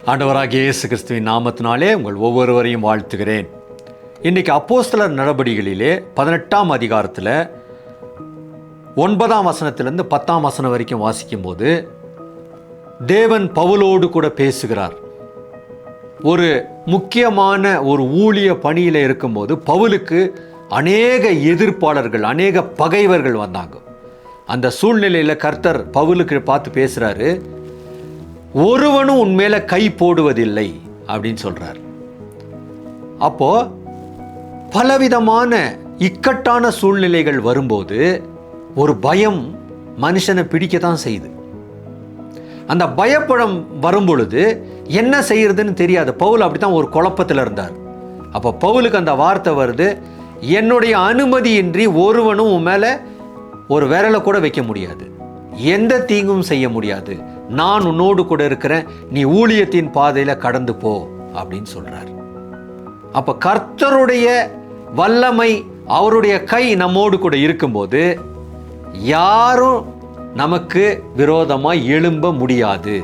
ஆண்டவராகிய இயேசு கிறிஸ்துவின் நாமத்தினாலே உங்கள் ஒவ்வொருவரையும் வாழ்த்துகிறேன். இன்றைக்கி அப்போஸ்தலர் நடபடிகளிலே 18ஆம் அதிகாரத்தில் 9ஆம் வசனத்திலிருந்து 10ஆம் வசனம் வரைக்கும் வாசிக்கும்போது தேவன் பவுலோடு கூட பேசுகிறார். ஒரு முக்கியமான ஒரு ஊழிய பணியில் இருக்கும்போது பவுலுக்கு அநேக எதிர்ப்பாளர்கள், அநேக பகைவர்கள் வந்தாங்க. அந்த சூழ்நிலையில் கர்த்தர் பவுலுக்கு பார்த்து பேசுகிறாரு, ஒருவனும் உன்மேல கை போடுவதில்லை அப்படின்னு சொல்றார். அப்போ பலவிதமான இக்கட்டான சூழ்நிலைகள் வரும்போது ஒரு பயம் மனுஷனை பிடிக்கத்தான் செய்யுது. அந்த பயப்படம் வரும்பொழுது என்ன செய்யறதுன்னு தெரியாது. பவுல் அப்படித்தான் ஒரு குழப்பத்தில் இருந்தார். அப்போ பவுலுக்கு அந்த வார்த்தை வருது, என்னுடைய அனுமதியின்றி ஒருவனும் உன் மேல ஒரு விரலை கூட வைக்க முடியாது, எந்த தீங்கும் செய்ய முடியாது, நான் உன்னோடு கூட இருக்கிறேன், நீ ஊழியத்தின் பாதையில கடந்து போ அப்படின்னு சொல்றார். அப்ப கர்த்தருடைய வல்லமை, அவருடைய கை நம்மோடு கூட இருக்கும்போது யாரும் நமக்கு விரோதமாய் எழும்ப முடியாது.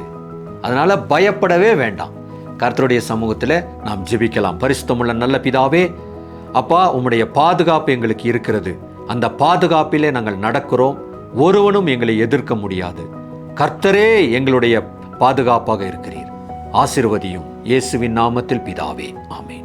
அதனால பயப்படவே வேண்டாம். கர்த்தருடைய சமூகத்தில் நாம் ஜெபிக்கலாம். பரிசுத்தமுள்ள நல்ல பிதாவே, அப்பா, உம்முடைய பாதுகாப்பு எங்களுக்கு இருக்கிறது. அந்த பாதுகாப்பிலே நாங்கள் நடக்கிறோம். ஒருவனும் எங்களை எதிர்க்க முடியாது. கர்த்தரே எங்களுடைய பாதுகாப்பாக இருக்கிறீர். ஆசீர்வதியும். இயேசுவின் நாமத்தில் பிதாவே, ஆமென்.